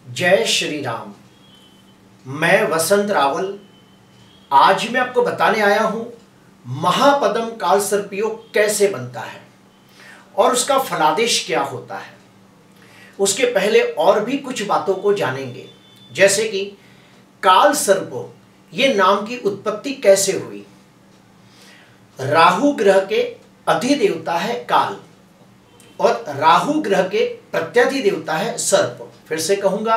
जय श्री राम। मैं वसंत रावल आज मैं आपको बताने आया हूं महापद्म कालसर्प योग कैसे बनता है और उसका फलादेश क्या होता है। उसके पहले और भी कुछ बातों को जानेंगे, जैसे कि कालसर्प ये नाम की उत्पत्ति कैसे हुई। राहु ग्रह के अधिदेवता है काल और राहु ग्रह के प्रत्यधिदेवता है सर्प। फिर से कहूंगा,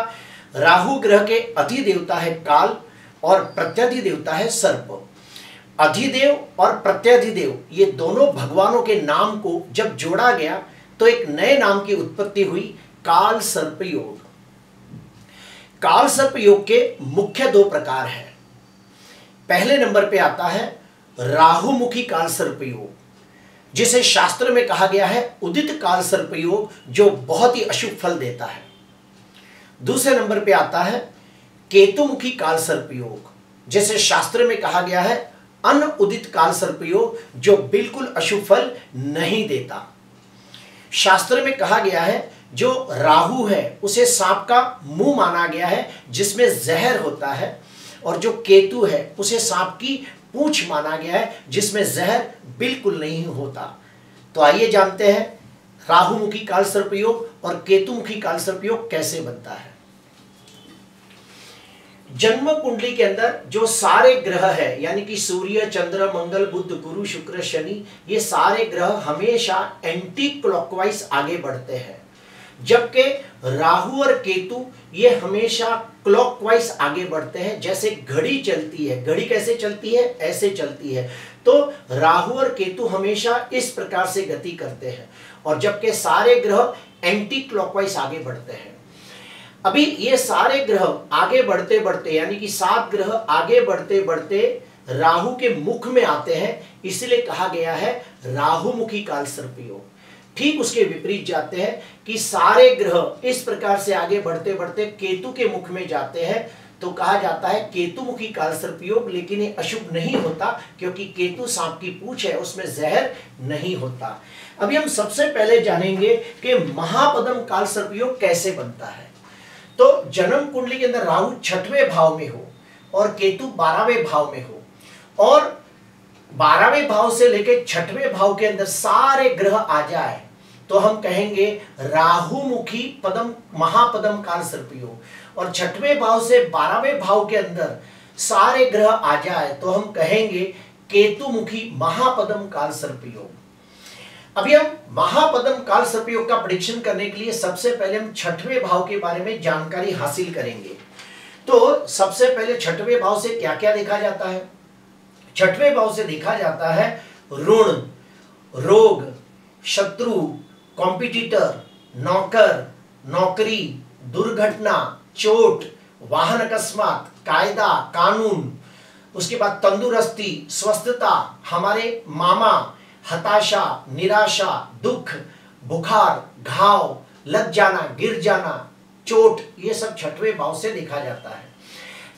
राहु ग्रह के अधिदेवता है काल और प्रत्यधिदेवता है सर्प। अधिदेव और प्रत्यधिदेव ये दोनों भगवानों के नाम को जब जोड़ा गया तो एक नए नाम की उत्पत्ति हुई, काल सर्प योग। काल सर्प योग के मुख्य दो प्रकार हैं। पहले नंबर पे आता है राहुमुखी काल सर्प योग, जिसे शास्त्र में कहा गया है उदित काल सर्प योग, जो बहुत ही अशुभ फल देता है। दूसरे नंबर पे आता है केतुमुखी काल सर्प योग, जिसे शास्त्र में कहा गया है अनुदित काल सर्प योग, जो बिल्कुल अशुभ फल नहीं देता। शास्त्र में कहा गया है जो राहु है उसे सांप का मुंह माना गया है जिसमें जहर होता है, और जो केतु है उसे सांप की पूंछ माना गया है जिसमें जहर बिल्कुल नहीं होता। तो आइए जानते हैं राहुमुखी काल सर्प योग और केतुमुखी काल सर्प योग कैसे बनता है। जन्म कुंडली के अंदर जो सारे ग्रह है, यानी कि सूर्य, चंद्र, मंगल, बुध, गुरु, शुक्र, शनि, ये सारे ग्रह हमेशा एंटी क्लॉकवाइज आगे बढ़ते हैं, जबकि राहु और केतु ये हमेशा क्लॉकवाइज आगे बढ़ते हैं। जैसे घड़ी चलती है, घड़ी कैसे चलती है, ऐसे चलती है। तो राहु और केतु हमेशा इस प्रकार से गति करते हैं, और जबकि सारे ग्रह एंटी क्लॉकवाइज आगे बढ़ते हैं। अभी ये सारे ग्रह आगे बढ़ते बढ़ते, यानी कि 7 ग्रह आगे बढ़ते बढ़ते राहु के मुख में आते हैं, इसलिए कहा गया है राहुमुखी काल सर्प योग। ठीक उसके विपरीत जाते हैं कि सारे ग्रह इस प्रकार से आगे बढ़ते बढ़ते केतु के मुख में जाते हैं, तो कहा जाता है केतुमुखी काल सर्प योग। लेकिन ये अशुभ नहीं होता, क्योंकि केतु सांप की पूंछ है, उसमें जहर नहीं होता। अभी हम सबसे पहले जानेंगे कि महापद्म काल सर्प योग कैसे बनता है। तो जन्म कुंडली के अंदर राहु 6वें भाव में हो और केतु 12वें भाव में हो, और 12वें भाव से लेकर 6वें भाव के अंदर सारे ग्रह आ जाए, तो हम कहेंगे राहुमुखी पद्म महापद्म काल सर्प योग। और 6वें भाव से 12वें भाव के अंदर सारे ग्रह आ जाए तो हम कहेंगे केतुमुखी महापद्म काल सर्प योग। अभी हम महापद्म काल सर्प योग का प्रेडिक्शन करने के लिए सबसे पहले हम 6वें भाव के बारे में जानकारी हासिल करेंगे। तो सबसे पहले 6वें भाव से क्या क्या देखा जाता है। 6वें भाव से देखा जाता है ऋण, रोग, शत्रु, कॉम्पिटिटर, नौकर, नौकरी, दुर्घटना, चोट, वाहन अकस्मात, कायदा, कानून, उसके बाद तंदुरुस्ती, स्वस्थता, हमारे मामा, हताशा, निराशा, दुख, बुखार, घाव, लग जाना, गिर जाना, चोट, ये सब 6वें भाव से देखा जाता है।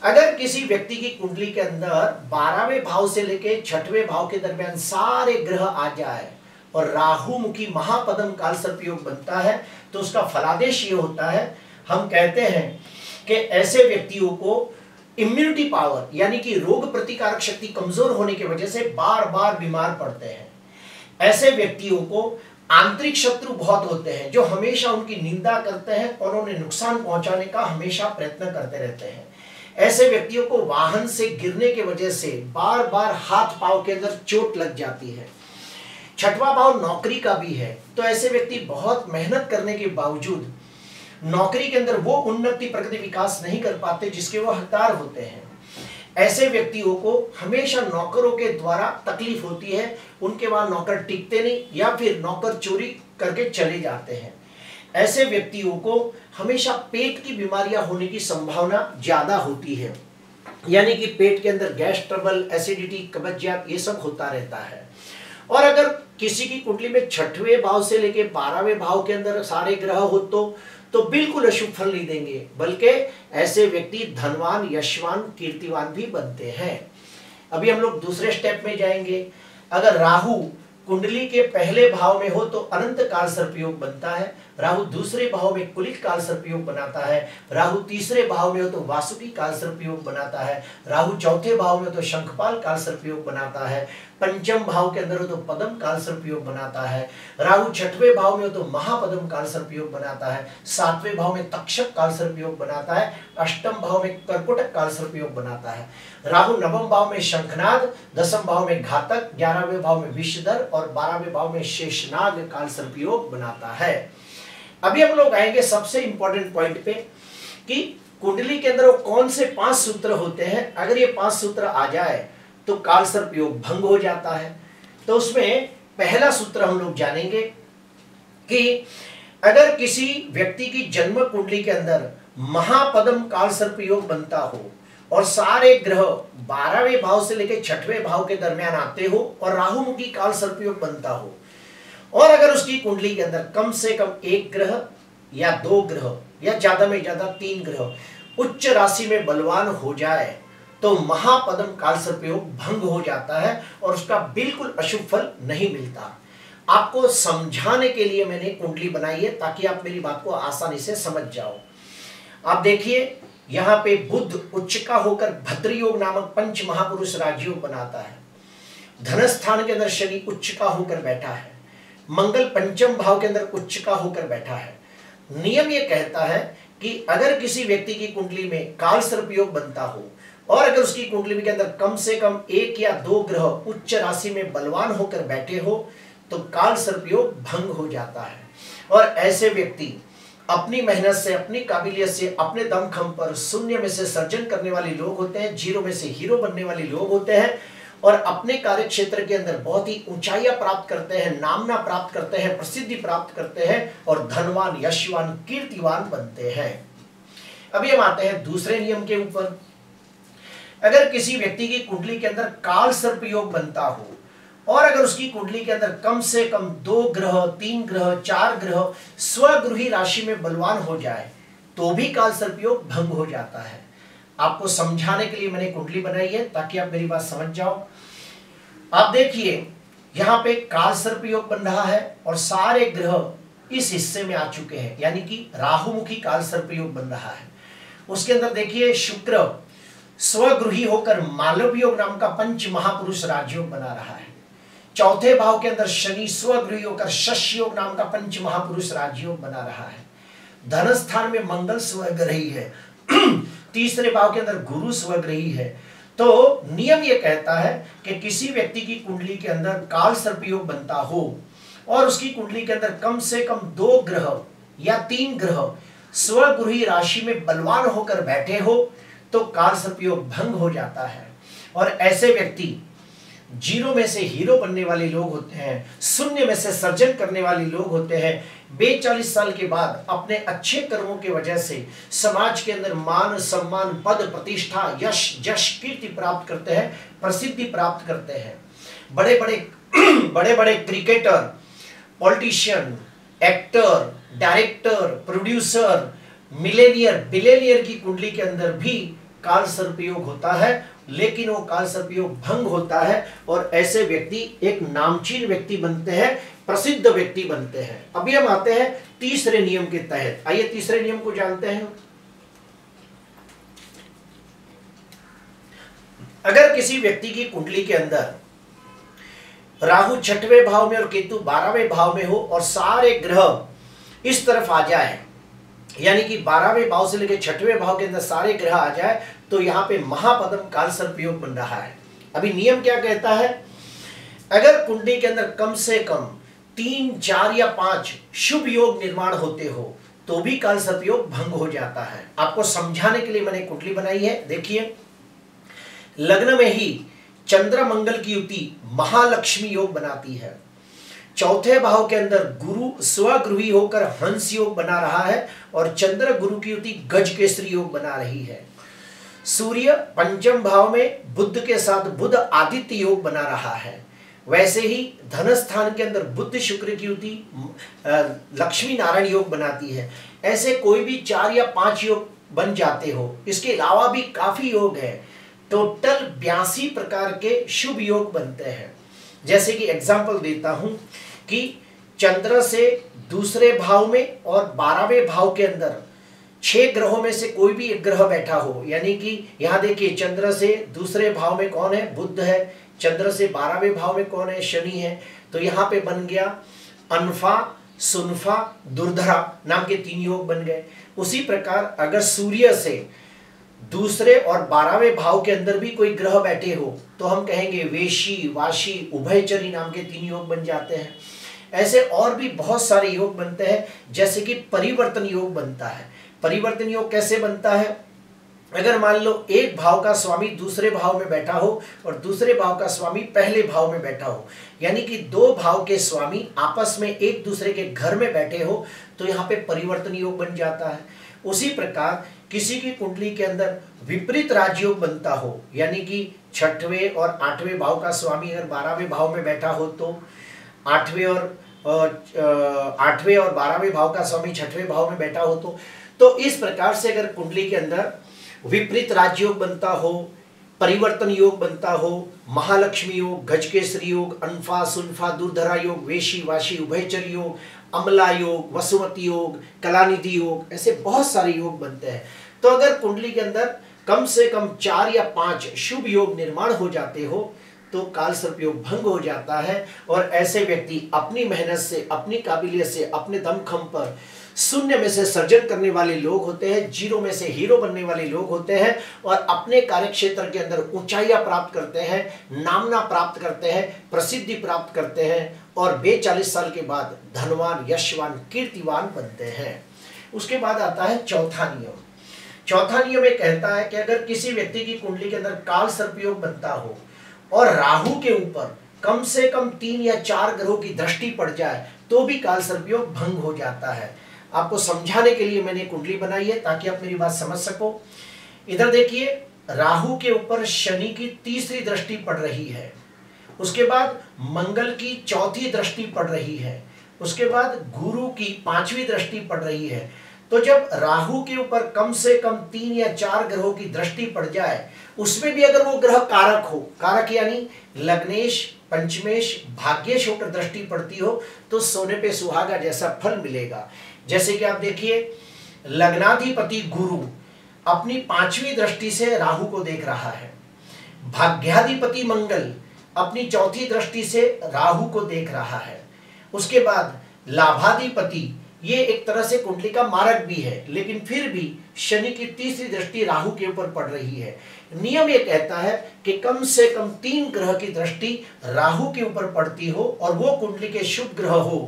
अगर किसी व्यक्ति की कुंडली के अंदर 12वें भाव से लेकर 6वें भाव के दरमियान सारे ग्रह आ जाए और राहुमुखी महापद्म काल सर्प योग बनता है, तो उसका फलादेश ये होता है, हम कहते हैं कि ऐसे व्यक्तियों को इम्यूनिटी पावर, यानी कि रोग प्रतिकारक शक्ति कमजोर होने की वजह से बार बार बीमार पड़ते हैं। ऐसे व्यक्तियों को आंतरिक शत्रु बहुत होते हैं, जो हमेशा उनकी निंदा करते हैं और उन्हें नुकसान पहुंचाने का हमेशा प्रयत्न करते रहते हैं। ऐसे व्यक्तियों को वाहन से गिरने की वजह से बार बार हाथ पांव के अंदर चोट लग जाती है। 6वां भाव नौकरी का भी है, तो ऐसे व्यक्ति बहुत मेहनत करने के बावजूद नौकरी के अंदर वो उन्नति, प्रगति, विकास नहीं कर पाते जिसके वो हकदार होते हैं। ऐसे व्यक्तियों को हमेशा नौकरों के द्वारा तकलीफ होती है, उनके वहां नौकर टिकते नहीं या फिर नौकर चोरी करके चले जाते हैं। ऐसे व्यक्तियों को हमेशा पेट की बीमारियां होने की संभावना ज्यादा होती है, यानी कि पेट के अंदर गैस ट्रबल, एसिडिटी, कब्जियत, ये सब होता रहता है। और अगर किसी की कुंडली में 6वें भाव से लेकर 12वें भाव के अंदर सारे ग्रह हो तो बिल्कुल अशुभ फल नहीं देंगे, बल्कि ऐसे व्यक्ति धनवान, यशवान, कीर्तिवान भी बनते हैं। अभी हम लोग दूसरे स्टेप में जाएंगे। अगर राहु कुंडली के पहले भाव में हो तो अनंत काल सर्प योग बनता है, राहु दूसरे भाव में कुलिक काल सर्प योग बनाता है, राहु तीसरे भाव में हो तो वासुकी काल सर्प योग बनाता है, राहु चौथे भाव में हो तो शंखपाल काल सर्प योग बनाता है, पंचम भाव के अंदर हो तो पदम काल सर्प योग बनाता है, राहु छठवें भाव में हो तो महापदम काल सर्प योग बनाता है, सातवें भाव में तक्षक काल सर्प योग बनाता है, अष्टम भाव में कर्कोटक काल सर्प योग बनाता है, राहु नवम भाव में शंखनाद, दसम भाव में घातक, 11वें भाव में विषधर और 12वें भाव में शेषनाग काल सर्प योग बनाता है। अभी हम लोग आएंगे सबसे इंपॉर्टेंट पॉइंट पे कि कुंडली के अंदर वो कौन से 5 सूत्र होते हैं। अगर ये 5 सूत्र आ जाए तो काल सर्प योग भंग हो जाता है। तो उसमें पहला सूत्र हम लोग जानेंगे कि अगर किसी व्यक्ति की जन्म कुंडली के अंदर महापदम काल सर्प योग बनता हो और सारे ग्रह 12वें भाव से लेकर 6वें भाव के दरमियान आते हो और राहुमुखी काल सर्प योग बनता हो, और अगर उसकी कुंडली के अंदर कम से कम 1 ग्रह या 2 ग्रह या ज्यादा में ज्यादा 3 ग्रह उच्च राशि में बलवान हो जाए तो महापदम काल सर्प योग भंग हो जाता है और उसका बिल्कुल अशुभ फल नहीं मिलता। आपको समझाने के लिए मैंने कुंडली बनाई है ताकि आप मेरी बात को आसानी से समझ जाओ। आप देखिए यहाँ पे बुध उच्च का होकर भद्र योग नामक पंच महापुरुष राजयोग बनाता है। धन स्थान के अंदर शनि उच्च का होकर बैठा है, मंगल पंचम भाव के अंदर उच्च का होकर बैठा है। नियम ये कहता है कि अगर किसी व्यक्ति की कुंडली में काल सर्प योग बनता हो और अगर उसकी कुंडली के अंदर कम से कम 1 या 2 ग्रह उच्च राशि में बलवान होकर बैठे हो तो काल सर्प योग भंग हो जाता है। और ऐसे व्यक्ति अपनी मेहनत से, अपनी काबिलियत से, अपने दमखम पर शून्य में से सर्जन करने वाले लोग होते हैं, जीरो में से हीरो बनने वाले लोग होते हैं और अपने कार्य क्षेत्र के अंदर बहुत ही ऊंचाइयां प्राप्त करते हैं, नामना प्राप्त करते हैं, प्रसिद्धि प्राप्त करते हैं और धनवान, यशवान, कीर्तिवान बनते हैं। अभी हम आते हैं दूसरे नियम के ऊपर। अगर किसी व्यक्ति की कुंडली के अंदर काल सर्प योग बनता हो और अगर उसकी कुंडली के अंदर कम से कम 2 ग्रह, 3 ग्रह, 4 ग्रह स्वगृही राशि में बलवान हो जाए तो भी काल सर्प योग भंग हो जाता है। आपको समझाने के लिए मैंने कुंडली बनाई है ताकि आप मेरी बात समझ जाओ। आप देखिए यहाँ पे काल सर्प योग बन रहा है और सारे ग्रह इस हिस्से में आ चुके हैं, यानी कि राहुमुखी काल सर्प योग बन रहा है। उसके अंदर देखिए शुक्र स्वगृही होकर मालव योग नाम का पंच महापुरुष राजयोग बना रहा है। चौथे भाव के अंदर शनि स्वगृही होकर शश योग नाम का पंच महापुरुष राजयोग बना रहा है। धन स्थान में मंगल स्वगृही है। तीसरे भाव के अंदर गुरु स्वगृही है। तो नियम यह कहता है कि किसी व्यक्ति की कुंडली के अंदर काल सर्प योग बनता हो और उसकी कुंडली के अंदर कम से कम 2 ग्रह या 3 ग्रह स्वगृही राशि में बलवान होकर बैठे हो तो काल सर्प योग भंग हो जाता है। और ऐसे व्यक्ति जीरो में से हीरो बनने वाले लोग होते हैं, शून्य में से सर्जन करने वाले लोग होते हैं। 42 साल के बाद अपने अच्छे कर्मों की वजह से समाज के अंदर मान, सम्मान, पद, प्रतिष्ठा, यश, जश, कीर्ति प्राप्त करते हैं, प्रसिद्धि प्राप्त करते हैं। बड़े बड़े cricketer, politician, actor, director, producer, Millionaire, billionaire की कुंडली के अंदर भी काल सर्प योग होता है, लेकिन वो काल सर्प योग भंग होता है और ऐसे व्यक्ति एक नामचीन व्यक्ति बनते हैं, प्रसिद्ध व्यक्ति बनते हैं। अभी हम आते हैं तीसरे नियम के तहत। आइए तीसरे नियम को जानते हैं। अगर किसी व्यक्ति की कुंडली के अंदर राहु 6वें भाव में और केतु 12वें भाव में हो और सारे ग्रह इस तरफ आ जाए, यानी कि 12वें भाव से लेकर 6वें भाव के अंदर सारे ग्रह आ जाए तो यहाँ पे महापदम काल सर्प योग बन रहा है। अभी नियम क्या कहता है? अगर कुंडली के अंदर कम से कम 3, 4 या 5 शुभ योग निर्माण होते हो तो भी काल सर्प योग भंग हो जाता है। आपको समझाने के लिए मैंने कुंडली बनाई है। देखिए, लग्न में ही चंद्र मंगल की युति महालक्ष्मी योग बनाती है। चौथे भाव के अंदर गुरु स्वगृही होकर हंस योग बना रहा है और चंद्र गुरु की युति गज केसरी योग बना रही है। सूर्य पंचम भाव में बुध के साथ बुध आदित्य योग बना रहा है। वैसे ही धन स्थान के अंदर बुध शुक्र की युति लक्ष्मी नारायण योग बनाती है। ऐसे कोई भी 4 या 5 योग बन जाते हो। इसके अलावा भी काफी योग है। टोटल 82 प्रकार के शुभ योग बनते हैं। जैसे कि एग्जाम्पल देता हूं कि चंद्र से दूसरे भाव में और 12वें भाव के अंदर 6 ग्रहों में से कोई भी एक ग्रह बैठा हो, यानी कि यहां देखिए चंद्र से दूसरे भाव में कौन है, बुध है, चंद्र से 12वें भाव में कौन है, शनि है, तो यहां पे बन गया अनफा, सुनफा, दुर्धरा नाम के 3 योग बन गए। उसी प्रकार अगर सूर्य से दूसरे और 12वें भाव के अंदर भी कोई ग्रह बैठे हो तो हम कहेंगे वेशी, वाशी, उभयचरी नाम के 3 योग बन जाते हैं। ऐसे और भी बहुत सारे योग बनते हैं, जैसे कि परिवर्तन योग बनता है। परिवर्तन योग कैसे बनता है, अगर मान लो एक भाव का स्वामी दूसरे भाव में बैठा हो और दूसरे भाव का स्वामी पहले भाव में बैठा हो, यानी कि 2 भाव के स्वामी आपस में एक दूसरे के घर में बैठे हो, तो यहाँ पे परिवर्तन योग बन जाता है। उसी प्रकार किसी की कुंडली के अंदर विपरीत राजयोग बनता हो, यानी कि 6वें और 8वें भाव का स्वामी अगर 12वें भाव में बैठा हो तो 8वें और 12वें भाव का स्वामी 6वें भाव में बैठा हो तो इस प्रकार से अगर कुंडली के अंदर विपरीत राजयोग बनता हो, परिवर्तन योग बनता हो, महालक्ष्मी योग, गजकेसरी योग, अनफा, सुनफा, दुर्धरा योग, वेशी, वाशी, उभयचर योग, अमला योग, वसुमती योग, कलानिधि योग, ऐसे बहुत सारे योग बनते हैं। तो अगर कुंडली के अंदर कम से कम 4 या 5 शुभ योग निर्माण हो जाते हो तो काल सर्प योग भंग हो जाता है, और ऐसे व्यक्ति अपनी मेहनत से, अपनी काबिलियत से, अपने दमखम पर शून्य में से सर्जन करने वाले लोग होते हैं, जीरो में से हीरो बनने वाले लोग होते हैं, और अपने कार्य क्षेत्र के अंदर ऊंचाइयां प्राप्त करते हैं, नामना प्राप्त करते हैं, प्रसिद्धि प्राप्त करते हैं, और 40 साल के बाद धनवान, यशवान, कीर्तिवान बनते हैं। उसके बाद आता है चौथा नियम। चौथा नियम ये कहता है कि अगर किसी व्यक्ति की कुंडली के अंदर काल सर्प योग बनता हो और राहु के ऊपर कम से कम 3 या 4 ग्रहों की दृष्टि पड़ जाए तो भी काल सर्प योग भंग हो जाता है। आपको समझाने के लिए मैंने कुंडली बनाई है ताकि आप मेरी बात समझ सको। इधर देखिए, राहु के ऊपर शनि की 3री दृष्टि पड़ रही है, उसके बाद मंगल की 4थी दृष्टि पड़ रही है, उसके बाद गुरु की 5वीं दृष्टि पड़ रही है। तो जब राहु के ऊपर कम से कम 3 या 4 ग्रहों की दृष्टि पड़ जाए, उसमें भी अगर वो ग्रह कारक हो, कारक यानी लग्नेश, पंचमेश, भाग्येश होकर दृष्टि पड़ती हो, तो सोने पे सुहागा जैसा फल मिलेगा। जैसे कि आप देखिए, लग्नाधिपति गुरु अपनी 5वीं दृष्टि से राहु को देख रहा है, भाग्याधिपति मंगल अपनी 4थी दृष्टि से राहु को देख रहा है, उसके बाद लाभाधिपति, ये एक तरह से कुंडली का मारक भी है, लेकिन फिर भी शनि की 3री दृष्टि राहु के ऊपर पड़ रही है। नियम ये कहता है कि कम से कम 3 ग्रह की दृष्टि राहु के ऊपर पड़ती हो और वो कुंडली के शुभ ग्रह हो,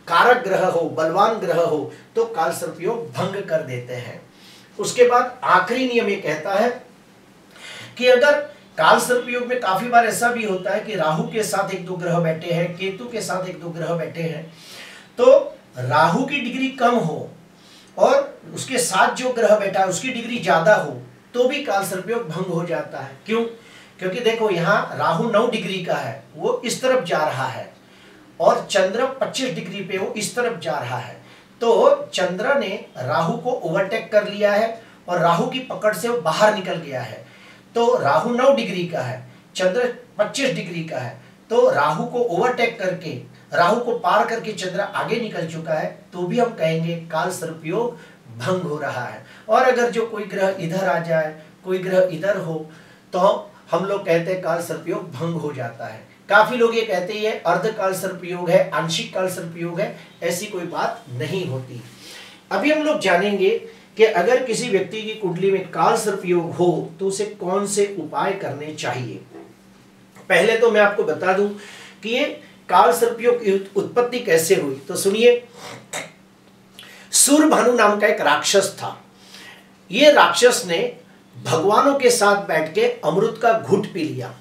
कारक ग्रह हो, बलवान ग्रह हो, तो काल सर्प योग भंग कर देते हैं। उसके बाद आखिरी नियम ये कहता है कि अगर काल सर्प योग में काफी बार ऐसा भी होता है कि राहु के साथ 1-2 ग्रह बैठे हैं, केतु के साथ 1-2 ग्रह बैठे हैं, तो राहु की डिग्री कम हो और उसके साथ जो ग्रह बैठा है उसकी डिग्री ज्यादा हो तो भी काल सर्प योग भंग हो जाता है। क्यों? क्योंकि देखो, यहाँ राहु 9 डिग्री का है, वो इस तरफ जा रहा है, और चंद्र 25 डिग्री पे वो इस तरफ जा रहा है, तो चंद्र ने राहु को ओवरटेक कर लिया है और राहु की पकड़ से वो बाहर निकल गया है। तो राहु 9 डिग्री का है, चंद्र 25 डिग्री का है, तो राहु को ओवरटेक करके, राहु को पार करके चंद्र आगे निकल चुका है, तो भी हम कहेंगे काल सर्प योग भंग हो रहा है। और अगर जो कोई ग्रह इधर आ जाए, कोई ग्रह इधर हो, तो हम लोग कहते हैं काल सर्प योग भंग हो जाता है। काफी लोग ये कहते हैं अर्ध काल सर्प योग है, आंशिक काल सर्प योग है, ऐसी कोई बात नहीं होती। अभी हम लोग जानेंगे कि अगर किसी व्यक्ति की कुंडली में काल सर्प योग हो तो उसे कौन से उपाय करने चाहिए। पहले तो मैं आपको बता दूं कि ये काल सर्प योग की उत्पत्ति कैसे हुई, तो सुनिए। सूर्यभानु नाम का एक राक्षस था। ये राक्षस ने भगवानों के साथ बैठ के अमृत का घुट पी लिया।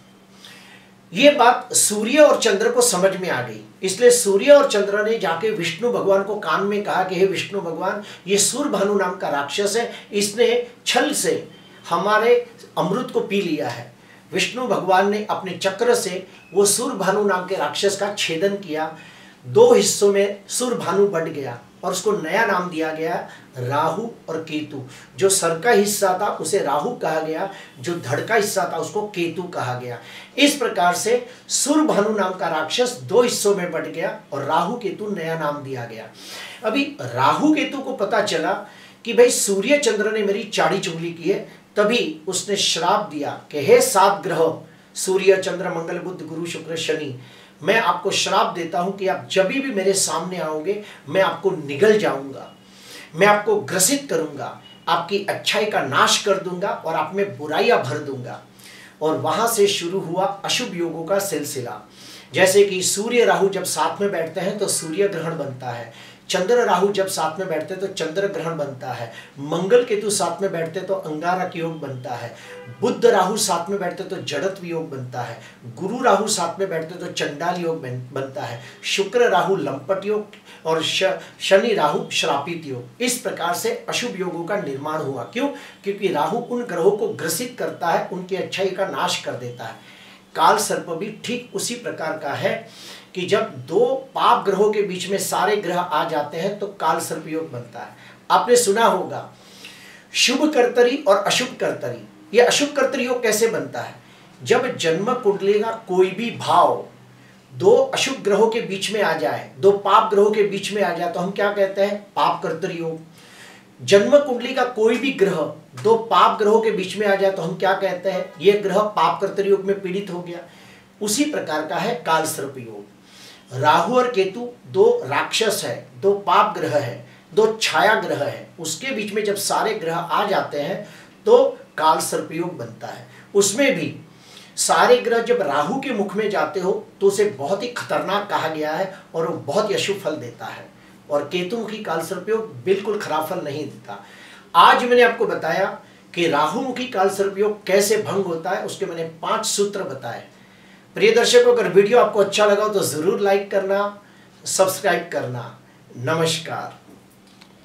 ये बात सूर्य और चंद्र को समझ में आ गई, इसलिए सूर्य और चंद्र ने जाके विष्णु भगवान को कान में कहा कि हे विष्णु भगवान, ये सूर्यभानु नाम का राक्षस है, इसने छल से हमारे अमृत को पी लिया है। विष्णु भगवान ने अपने चक्र से वो सूर्यभानु नाम के राक्षस का छेदन किया, 2 हिस्सों में सूर्यभानु बंट गया और उसको नया नाम दिया गया राहु और केतु। जो सर का हिस्सा था उसे राहु कहा गया, जो धड़ का हिस्सा था उसको केतु कहा गया। इस प्रकार से सुरभानु नाम का राक्षस दो हिस्सों में बंट गया और राहु केतु नया नाम दिया गया। अभी राहु केतु को पता चला कि भाई सूर्य चंद्र ने मेरी चाड़ी चुगली की है, तभी उसने श्राप दिया कि हे 7 ग्रह सूर्य चंद्र मंगल बुध गुरु शुक्र शनि, मैं आपको श्राप देता हूं कि आप जब भी मेरे सामने आओगे मैं आपको निगल जाऊंगा, मैं आपको ग्रसित करूंगा, आपकी अच्छाई का नाश कर दूंगा और आप में बुराइयां भर दूंगा। और वहां से शुरू हुआ अशुभ योगों का सिलसिला। जैसे कि सूर्य राहु जब साथ में बैठते हैं तो सूर्य ग्रहण बनता है, चंद्र राहु जब साथ में बैठते हैं तो चंद्र ग्रहण बनता है, मंगल केतु साथ में बैठते तो अंगारक योग बनता है, बुध राहु साथ में बैठते तो जड़त्व योग बनता है, गुरु राहु साथ में बैठते तो चंडाल योग बनता है, शुक्र राहु लंपट योग और शनि राहु श्रापित योग। इस प्रकार से अशुभ योगों का निर्माण हुआ। क्यों? क्योंकि राहु उन ग्रहों को ग्रसित करता है, उनकी अच्छाई का नाश कर देता है। काल सर्प भी ठीक उसी प्रकार का है कि जब दो पाप ग्रहों के बीच में सारे ग्रह आ जाते हैं तो काल सर्प योग बनता है। आपने सुना होगा शुभ कर्तरी और अशुभ कर्तरी। यह अशुभ कर्तरी योग कैसे बनता है? जब जन्म कुंडली का कोई भी भाव दो अशुभ ग्रहों के बीच में आ जाए, दो पाप ग्रहों के बीच में आ जाए तो हम क्या कहते हैं? पाप कर्तरी योग। जन्म कुंडली का कोई भी ग्रह दो पाप ग्रहों के बीच में आ जाए तो हम क्या कहते हैं? यह ग्रह पाप कर्तरी योग में पीड़ित हो गया। उसी प्रकार का है काल सर्प योग। राहु और केतु दो राक्षस है, दो पाप ग्रह है, दो छाया ग्रह है, उसके बीच में जब सारे ग्रह आ जाते हैं तो काल सर्प योग बनता है। उसमें भी सारे ग्रह जब राहु के मुख में जाते हो तो उसे बहुत ही खतरनाक कहा गया है और वो बहुत ही अशुभ फल देता है। और केतुमुखी काल सर्प योग बिल्कुल खराब फल नहीं देता। आज मैंने आपको बताया कि राहुमुखी काल सर्प योग कैसे भंग होता है, उसके मैंने 5 सूत्र बताए। प्रिय दर्शकों, अगर वीडियो आपको अच्छा लगा तो जरूर लाइक करना, सब्सक्राइब करना। नमस्कार।